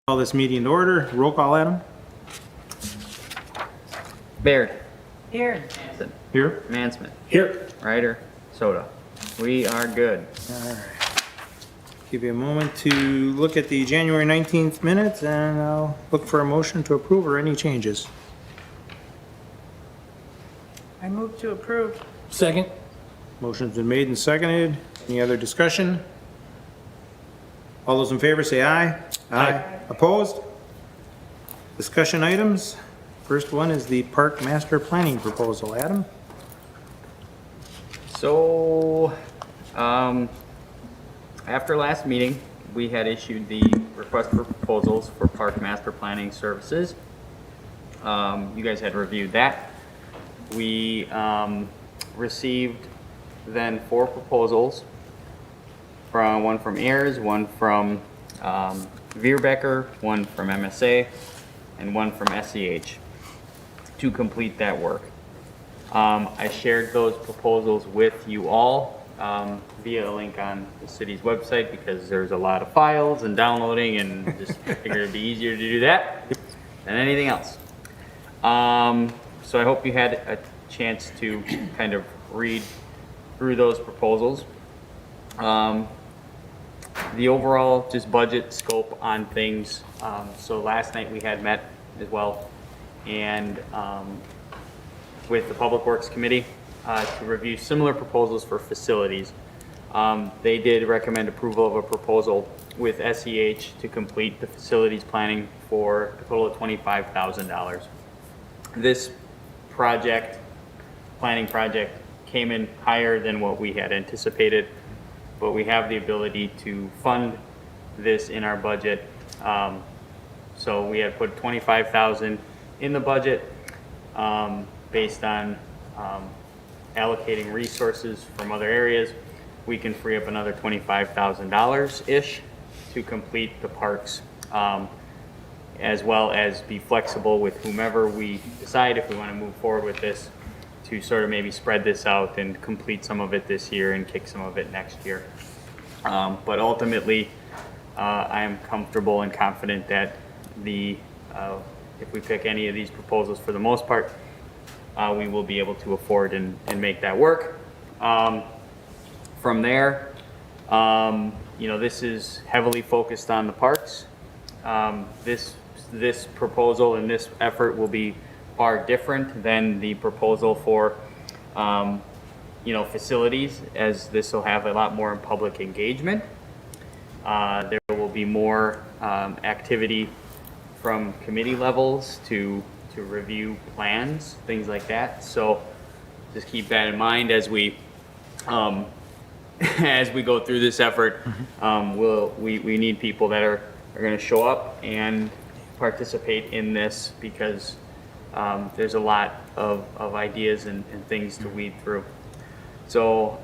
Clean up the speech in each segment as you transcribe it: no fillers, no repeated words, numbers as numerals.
Call this meeting to order. Roll call, Adam. Baird. Here. Hanson. Here. Mansman. Here. Ryder. Soda. We are good. All right. Give you a moment to look at the January 19th minutes, and I'll look for a motion to approve or any changes. I move to approve. Second. Motion's been made and seconded. Any other discussion? All those in favor say aye. Aye. Opposed? Discussion items. First one is the park master planning proposal. Adam? So, after last meeting, we had issued the request for proposals for park master planning services. You guys had reviewed that. We received then 4 proposals, one from Ayers, one from Veerbecker, one from MSA, and one from SEH to complete that work. I shared those proposals with you all via a link on the city's website because there's a lot of files and downloading, and just figured it'd be easier to do that than anything else. So I hope you had a chance to kind of read through those proposals. The overall just budget scope on things. So last night we had met as well, and with the Public Works Committee to review similar proposals for facilities. They did recommend approval of a proposal with SEH to complete the facilities planning for a total of $25,000. This planning project came in higher than what we had anticipated, but we have the ability to fund this in our budget. So we had put $25,000 in the budget based on allocating resources from other areas. We can free up another $25,000-ish to complete the parks, as well as be flexible with whomever we decide if we want to move forward with this, to sort of maybe spread this out and complete some of it this year and kick some of it next year. But ultimately, I am comfortable and confident that if we pick any of these proposals, for the most part, we will be able to afford and make that work. From there, this is heavily focused on the parks. This proposal and this effort will be far different than the proposal for facilities, as this will have a lot more public engagement. There will be more activity from committee levels to review plans, things like that. So just keep that in mind as we as we go through this effort. We need people that are going to show up and participate in this, because there's a lot of ideas and things to weed through. So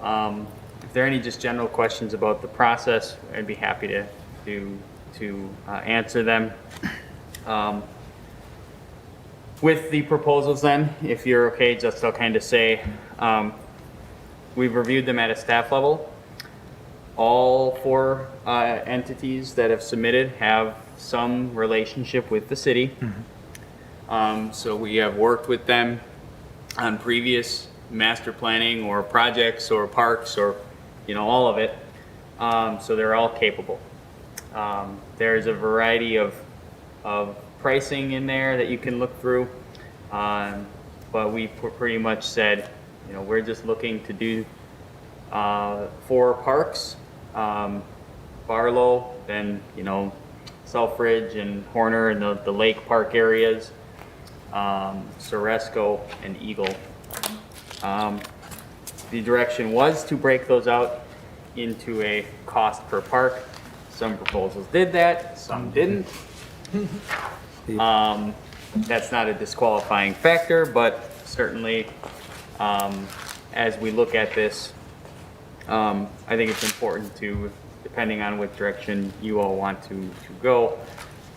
if there are any just general questions about the process, I'd be happy to answer them. With the proposals then, if you're okay, just I'll kind of say, we've reviewed them at a staff level. All 4 entities that have submitted have some relationship with the city. So we have worked with them on previous master planning or projects or parks or, all of it. So they're all capable. There's a variety of pricing in there that you can look through. But we pretty much said, we're just looking to do 4 parks, Barlow, then, Selfridge and Horner and the lake park areas, Ceresco and Eagle. The direction was to break those out into a cost per park. Some proposals did that, some didn't. That's not a disqualifying factor, but certainly as we look at this, I think it's important to, depending on what direction you all want to go,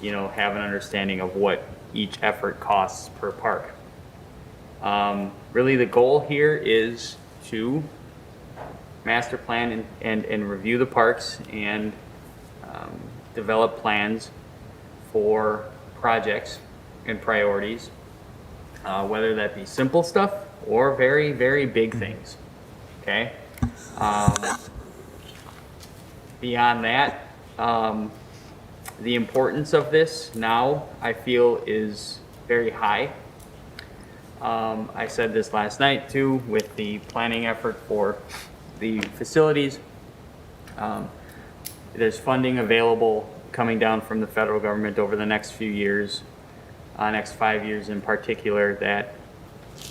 have an understanding of what each effort costs per park. Really the goal here is to master plan and review the parks and develop plans for projects and priorities, whether that be simple stuff or very, very big things, okay? Beyond that, the importance of this now, I feel, is very high. I said this last night too, with the planning effort for the facilities. There's funding available coming down from the federal government over the next few years, next 5 years in particular, that,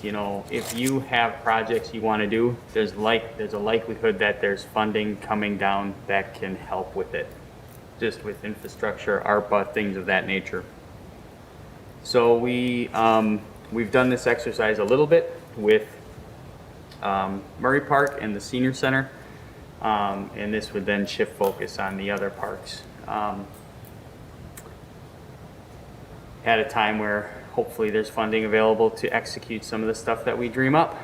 you know, if you have projects you want to do, there's a likelihood that there's funding coming down that can help with it, just with infrastructure, ARPA, things of that nature. So we've done this exercise a little bit with Murray Park and the Senior Center, and this would then shift focus on the other parks. At a time where hopefully there's funding available to execute some of the stuff that we dream up.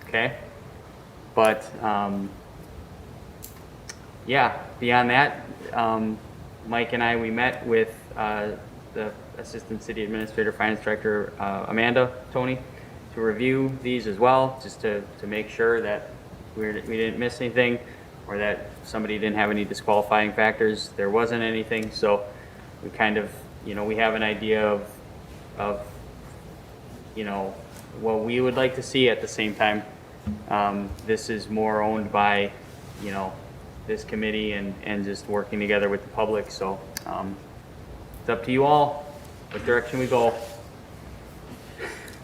Okay? But yeah, beyond that, Mike and I, we met with the Assistant City Administrator, Finance Director, Amanda Tony, to review these as well, just to make sure that we didn't miss anything, or that somebody didn't have any disqualifying factors. There wasn't anything, so we kind of, you know, we have an idea of you know, what we would like to see. At the same time, this is more owned by, you know, this committee and just working together with the public. So it's up to you all what direction we go.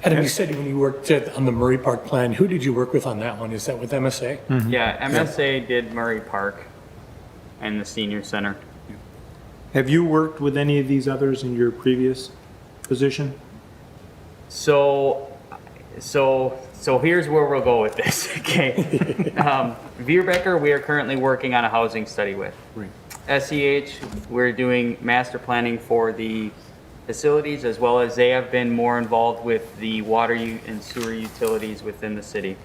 Adam, you said when you worked on the Murray Park plan, who did you work with on that one? Is that with MSA? Yeah, MSA did Murray Park and the Senior Center. Have you worked with any of these others in your previous position? So here's where we'll go with this, okay? Vierbecker, we are currently working on a housing study with. Right. SEH, we're doing master planning for the facilities, as well as they have been more involved with the water and sewer utilities within the city.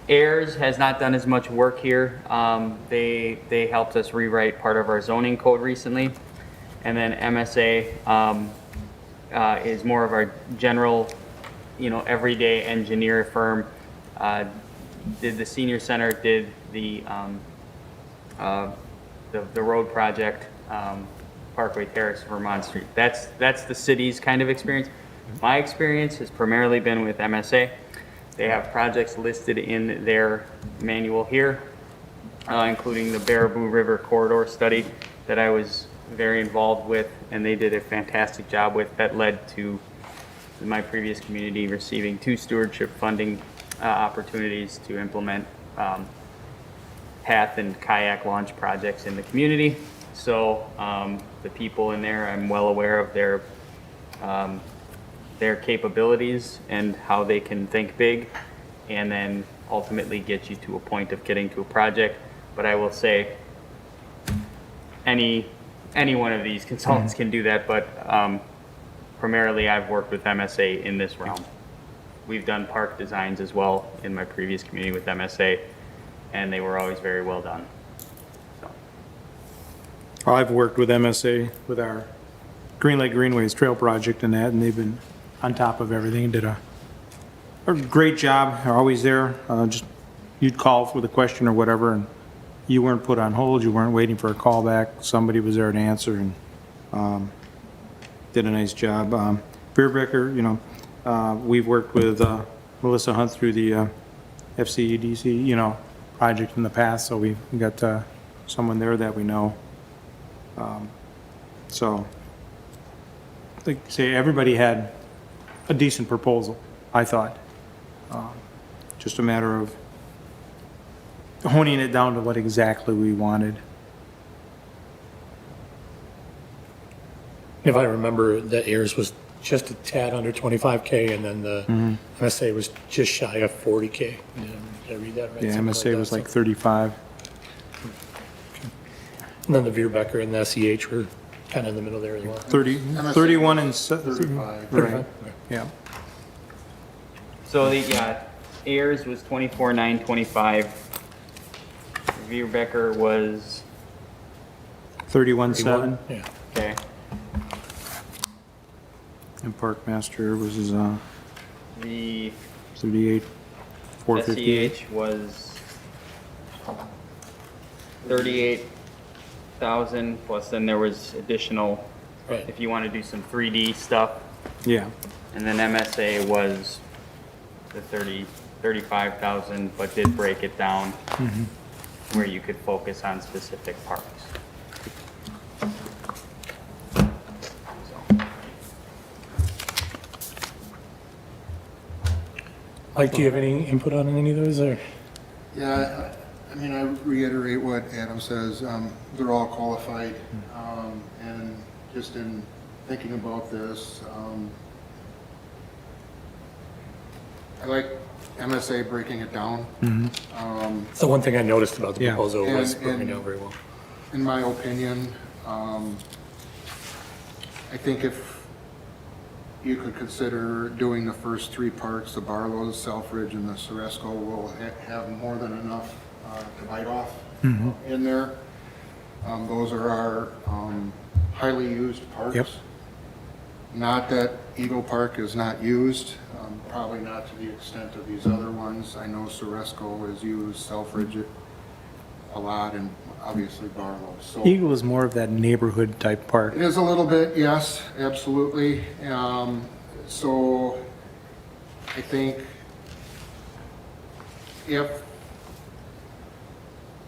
AIRS has not done as much work here. They helped us rewrite part of our zoning code recently. And then MSA is more of our general, you know, everyday engineer firm. Did the Senior Center, did the road project, Parkway Terrace, Vermont Street. That's the city's kind of experience. My experience has primarily been with MSA. They have projects listed in their manual here, including the Baraboo River Corridor study that I was very involved with, and they did a fantastic job with. That led to my previous community receiving 2 stewardship funding opportunities to implement path and kayak launch projects in the community. So the people in there, I'm well aware of their capabilities and how they can think big and then ultimately get you to a point of getting to a project. But I will say any one of these consultants can do that, but primarily I've worked with MSA in this realm. We've done park designs as well in my previous community with MSA, and they were always very well done. So. I've worked with MSA with our Green Lake Greenways Trail project and that, and they've been on top of everything and did a great job. They're always there. Just you'd call for the question or whatever, and you weren't put on hold. You weren't waiting for a call back. Somebody was there to answer and did a nice job. Beerbecker, you know, we've worked with Melissa Hunt through the FCEDC, you know, project in the past, so we've got someone there that we know. So, like you say, everybody had a decent proposal, I thought. Just a matter of honing it down to what exactly we wanted. If I remember, the AIRS was just a tad under 25K, and then the MSA was just shy of 40K. Did I read that right? Yeah, Something MSA was that. like 35. And then the Vierbecker and the SEH were kind of in the middle there as well. 31 and 35. Right, yeah. So the AIRS was 24,925. Vierbecker was 31.7. Yeah. okay. And Park Master was The 38, 458. SEH was 38,000 plus then there was additional, Right. if you want to do some 3D stuff. Yeah, And then MSA was the 35,000, but did break it down where you could focus on specific parks. So, Mike, do you have any input on any of those, or? Yeah, I mean, I reiterate what Adam says. They're all qualified. And just in thinking about this, I like MSA breaking it down. It's the one thing I noticed about the Yeah. proposal was And- broken and- down very well. In my opinion, I think if you could consider doing the first three parks, the Barlow's, Selfridge, and the Ceresco will have more than enough to bite off in there. Those are our highly used parks. Yep. Not that Eagle Park is not used, probably not to the extent of these other ones. I know Ceresco is used, Selfridge a lot, and obviously Barlow's. So Eagle is more of that neighborhood type park. it is a little bit, yes, absolutely. So I think if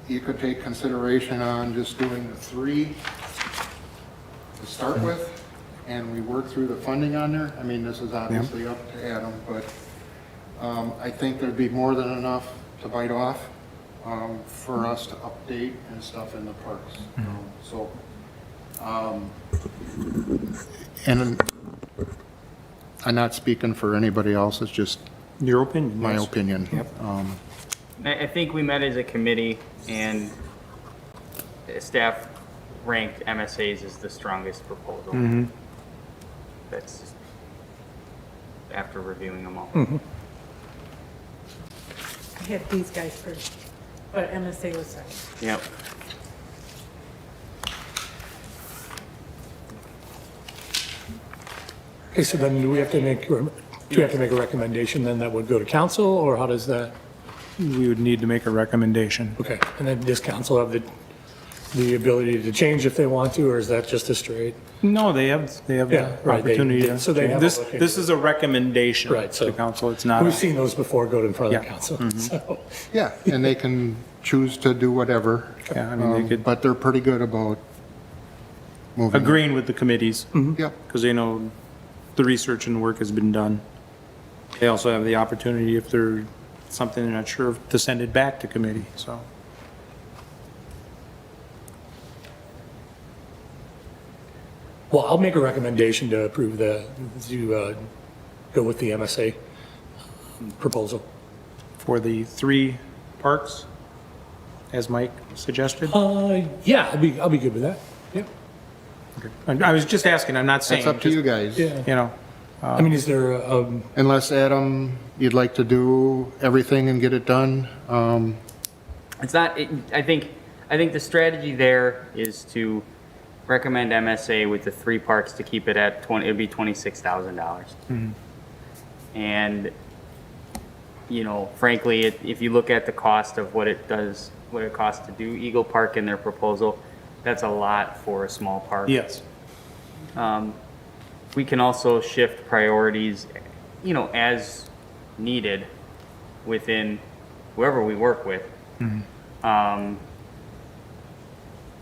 you could take consideration on just doing the three to start with, and we work through the funding on there. I mean, this is obviously up to Adam, but I think there'd be more than enough to bite off for us to update and stuff in the parks. And I'm not speaking for anybody else, it's just Your opinion? my yes. opinion. Yep. I think we met as a committee and staff ranked MSA's as the strongest proposal. That's just after reviewing them all. I had these guys first, but MSA was second. Yep. Okay, so then do we have to make a recommendation then that would go to council, or how does that? We would need to make a recommendation. Okay, and then does council have the ability to change if they want to, or is that just a straight? No, they have Yeah, the right, they- opportunity to. so they have This, a look this is a recommendation Right, so- to council. It's not. We've a- seen those before go in front of the Yeah. council, so. Yeah, and they can choose to do whatever. Yeah, I mean, they could- But they're pretty good about moving. Agreeing with the committees, Yep, because they know the research and work has been done. They also have the opportunity, if there's something they're not sure of, to send it back to committee, so. Well, I'll make a recommendation to approve to go with the MSA proposal. For the 3 parks, as Mike suggested. Yeah, I'll be good with that. Yeah. I was just asking, I'm not saying. that's up to just, you guys. Yeah. You know, I mean, is there, Unless, Adam, you'd like to do everything and get it done. It's not, I think the strategy there is to recommend MSA with the 3 parks to keep it at it'd be $26,000. And, you know, frankly, if you look at the cost of what it costs to do Eagle Park in their proposal, that's a lot for a small park. yes. We can also shift priorities, you know, as needed within whoever we work with.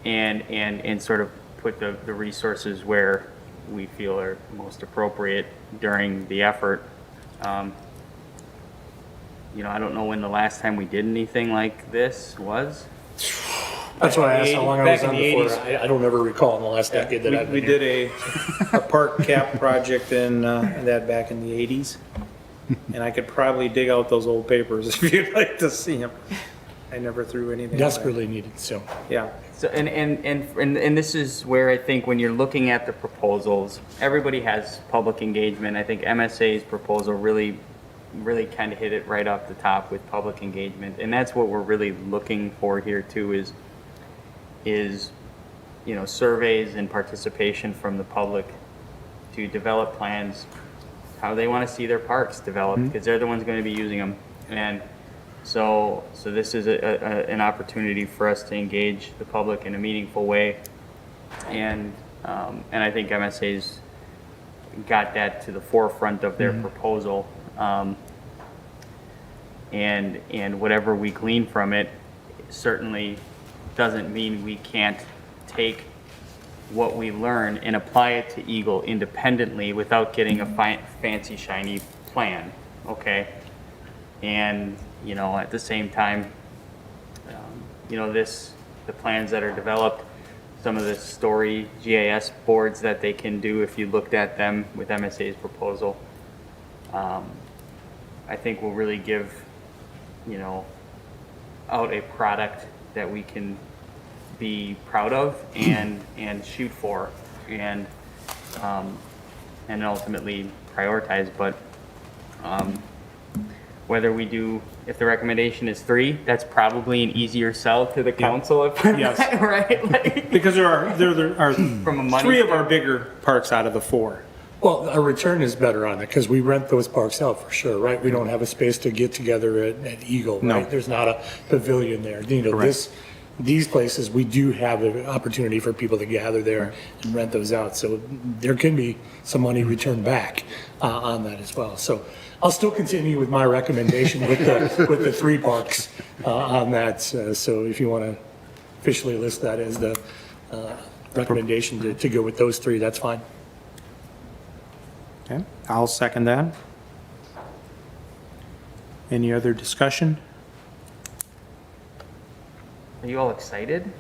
And sort of put the resources where we feel are most appropriate during the effort. You know, I don't know when the last time we did anything like this was. that's why I asked how long I was Back in on the before. 80s. I don't ever recall in the last decade that I've been We here. did a park cap project in that back in the 80s. And I could probably dig out those old papers if you'd like to see them. I never threw anything away. Desperately needed, so. Yeah. So, and this is where I think when you're looking at the proposals, everybody has public engagement. I think MSA's proposal really kind of hit it right off the top with public engagement. And that's what we're really looking for here too is, you know, surveys and participation from the public to develop plans, how they want to see their parks developed, because they're the ones going to be using them. And so this is an opportunity for us to engage the public in a meaningful way. And I think MSA's got that to the forefront of their proposal. And whatever we glean from it certainly doesn't mean we can't take what we learn and apply it to Eagle independently without getting a fancy shiny plan, okay? And, you know, at the same time, you know, the plans that are developed, some of the story GIS boards that they can do if you looked at them with MSA's proposal, I think will really give, you know, out a product that we can be proud of and shoot for and ultimately prioritize. But whether we do, if the recommendation is 3, that's probably an easier sell to the council. Yes. Right? Like, Because there are from a money 3 of our bigger parks out of the 4. Well, our return is better on it because we rent those parks out for sure, right? We don't have a space to get together at Eagle, right? No. There's not a pavilion there. You know, Correct. these places, we do have an opportunity for people to gather there and rent those out. So there can be some money returned back on that as well. So I'll still continue with my recommendation with the 3 parks on that. So if you want to officially list that as the recommendation to go with those 3, that's fine. Okay, I'll second that. Any other discussion? are you all excited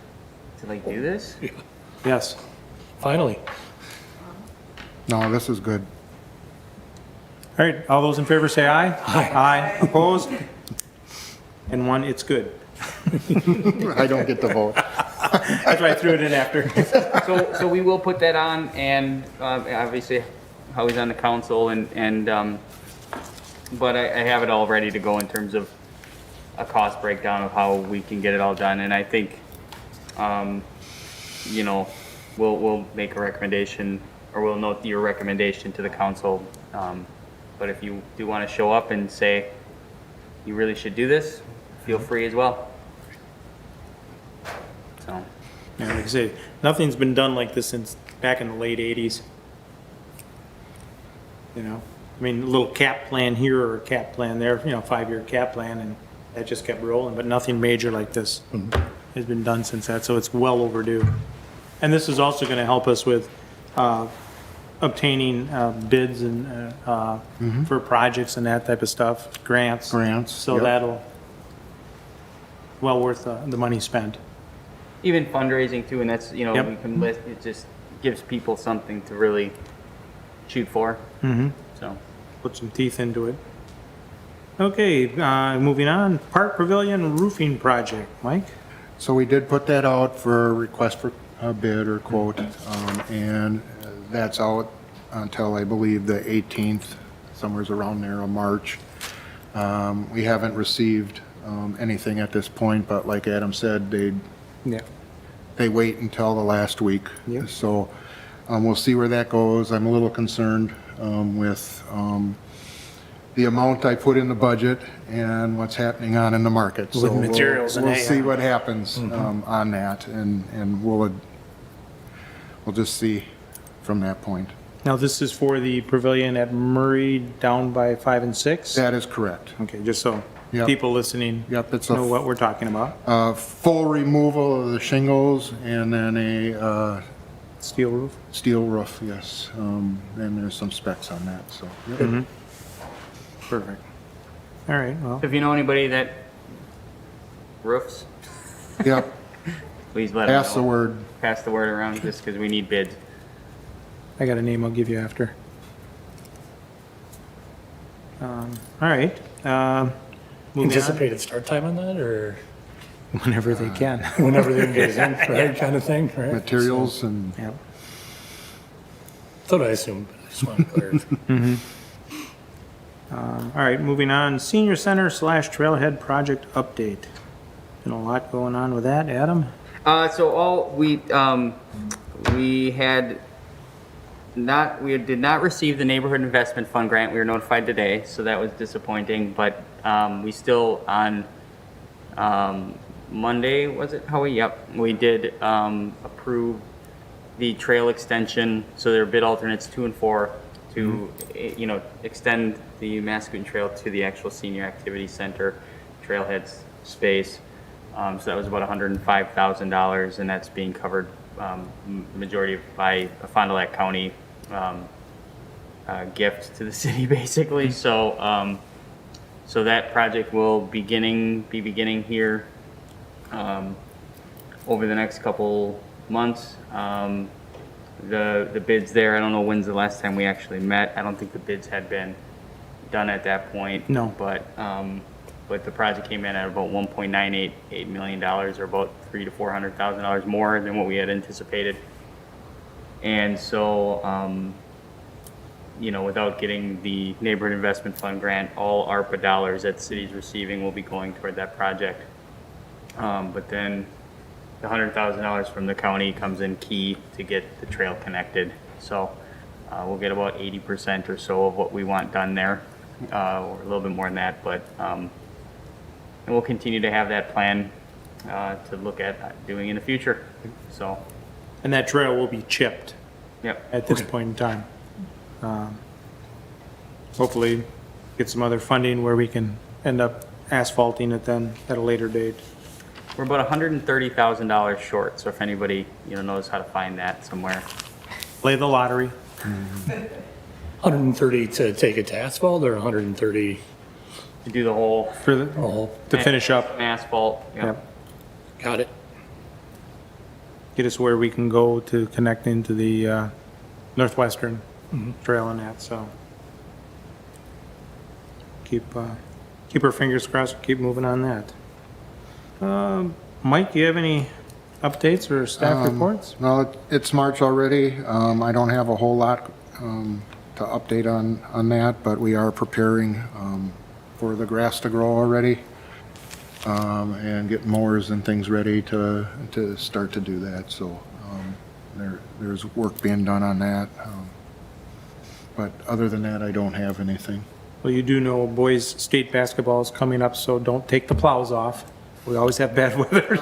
to like do this? Yes. Finally. No, this is good. All right, all those in favor say aye. Aye. Aye, opposed? And 1, it's good. I don't get the vote. That's why I threw it in after. So we will put that on, and obviously Howie's on the council, but I have it all ready to go in terms of a cost breakdown of how we can get it all done. And I think, you know, we'll make a recommendation, or we'll note your recommendation to the council. But if you do want to show up and say you really should do this, feel free as well. So. Yeah, like I say, nothing's been done like this since back in the late 80s. You know, I mean, a little cap plan here or a cap plan there, you know, 5-year cap plan, and that just kept rolling, but nothing major like this has been done since that, so it's well overdue. And this is also going to help us with obtaining bids and for projects and that type of stuff, grants. Grants, So yep. that'll, well worth the money spent. Even fundraising too, and that's, you know, Yep. we can list, it just gives people something to really shoot for. So, Put some teeth into it. Okay, moving on, Park Pavilion roofing project, Mike? So we did put that out for a request for a bid or quote, and that's out until I believe the 18th, somewhere's around there of March. We haven't received anything at this point, but like Adam said, Yeah. they wait until the last week. Yep. So we'll see where that goes. I'm a little concerned with the amount I put in the budget and what's happening on in the market. With So materials and we'll AI. see what happens on that, and we'll just see from that point. Now, this is for the pavilion at Murray down by 5 and 6? That is correct. Okay, just so Yep. people listening Yep, it's know a what we're talking about. full removal of the shingles and then a Steel roof? steel roof, yes. And there's some specs on that, so. yep. Perfect. All right, well, if you know anybody that roofs, Yep, please let them know. pass the word. Pass the word around, just because we need bids. I got a name I'll give you after. All right. Moving on. Anticipated start time on that or Whenever they can. whenever they get in, right, kind of thing, right? Materials and, Yep. That's what I assumed, but I just want to clarify. All right, moving on, senior center / trailhead project update. Been a lot going on with that, Adam? So we had we did not receive the Neighborhood Investment Fund grant. We were notified today, so that was disappointing, but we still on Monday, was it, Howie? Yep, we did approve the trail extension, so there are bid alternates 2 and 4 to, extend the Mascoutin Trail to the actual Senior Activity Center, Trailhead space. So that was about $105,000, and that's being covered majority by a Fond du Lac County gift to the city, basically. So, so that project will be beginning here over the next couple months. The bids there, I don't know when's the last time we actually met. I don't think the bids had been done at that point. No. But the project came in at about $1.988 million, or about $300,000 to $400,000 more than what we had anticipated. And so, without getting the Neighborhood Investment Fund grant, all ARPA dollars that the city's receiving will be going toward that project. But then the $100,000 from the county comes in key to get the trail connected. So we'll get about 80% or so of what we want done there, or a little bit more than that. But and we'll continue to have that plan to look at doing in the future. So, And that trail will be chipped yep. at this point in time. Hopefully get some other funding where we can end up asphalting it then at a later date. We're about $130,000 short. So if anybody knows how to find that somewhere. Play the lottery. 130 to take it to asphalt, or 130? To do the whole For the, Oh, to finish up. asphalt. Yep. got it. Get us where we can go to connect into the Northwestern Trail and that, so. Keep our fingers crossed, keep moving on that. Mike, do you have any updates or staff reports? No, it's March already. I don't have a whole lot to update on that, but we are preparing for the grass to grow already, and get mowers and things ready to start to do that. So there's work being done on that. But other than that, I don't have anything. Well, you do know boys' state basketball is coming up, so don't take the plows off. We always have bad weather.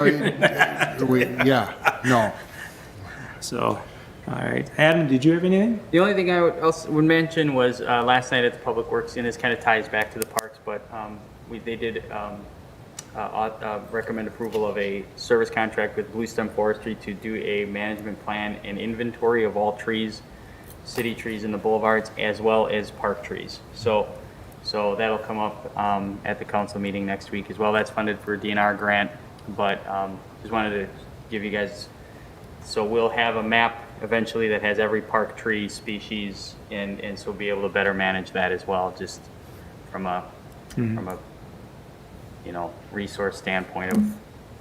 No. So, all right. Adam, did you have anything? The only thing I would mention was last night at the Public Works, and this kind of ties back to the parks, but they did recommend approval of a service contract with Blue Stem Forestry to do a management plan and inventory of all trees, city trees in the boulevards, as well as park trees. So that'll come up at the council meeting next week as well. That's funded for a DNR grant, but just wanted to give you guys, so we'll have a map eventually that has every park tree species, and so we'll be able to better manage that as well, just from a resource standpoint of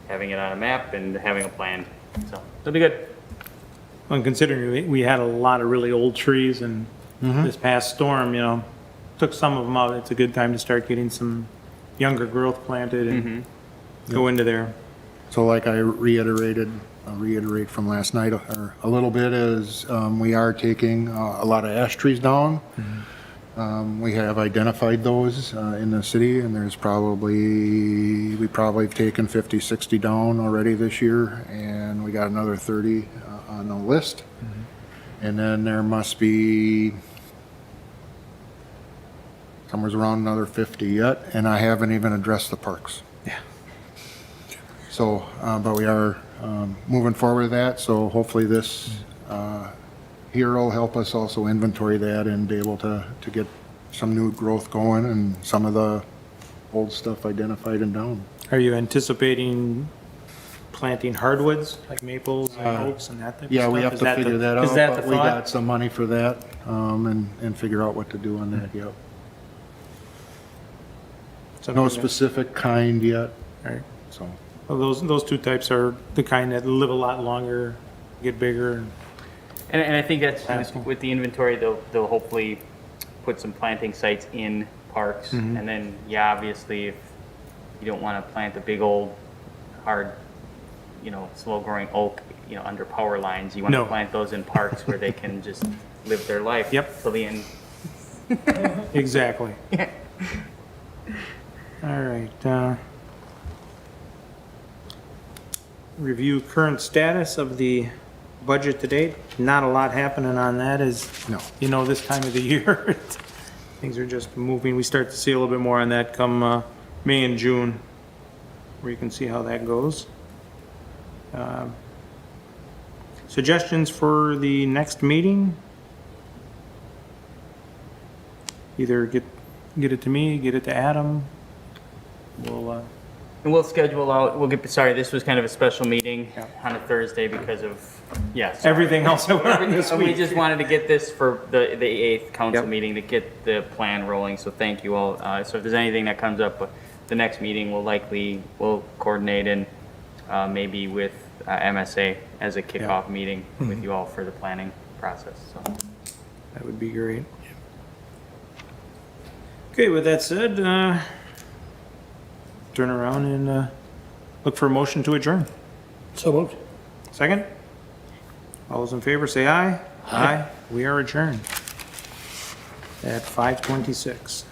having it on a map and having a plan. So it'll be good. Well, considering we had a lot of really old trees and this past storm, took some of them out. It's a good time to start getting some younger growth planted and go into there. So like I reiterate from last night, or a little bit, is we are taking a lot of ash trees down. We have identified those in the city, and we probably have taken 50, 60 down already this year, and we got another 30 on the list. And then there must be somewhere around another 50 yet, and I haven't even addressed the parks. Yeah. So, but we are moving forward with that, so hopefully this here will help us also inventory that and be able to get some new growth going and some of the old stuff identified and down. Are you anticipating planting hardwoods like maples and oaks and that type of stuff? Yeah, we have to figure that out, Is that the but we thought? got some money for that, and figure out what to do on that, yep. Something No that- specific kind yet, All right. so. Well, those two types are the kind that live a lot longer, get bigger. And I think that's Awesome. with the inventory, they'll hopefully put some planting sites in parks. And then, yeah, obviously, if you don't want to plant a big old hard, slow growing oak, under power lines, you want No. to plant those in parks where they can just, live their life. Yep. Till the end. Exactly. All right. Review current status of the budget to date. Not a lot happening on that as, No. you know, this time of the year. Things are just moving. We start to see a little bit more on that come May and June, where you can see how that goes. Suggestions for the next meeting? Either get it to me, get it to Adam. We'll, And we'll schedule out, sorry, this was kind of a special meeting Yeah. on a Thursday because of, yes. everything else that went on this We week. just wanted to get this for the 8th council Yep. meeting to get the plan rolling, so thank you all. So if there's anything that comes up, the next meeting we'll coordinate and maybe with MSA as a kickoff meeting with you all for the planning process, so. That would be great. Okay, with that said, turn around and look for a motion to adjourn. So moved. Second? All those in favor say aye. Aye. We are adjourned at 5:26.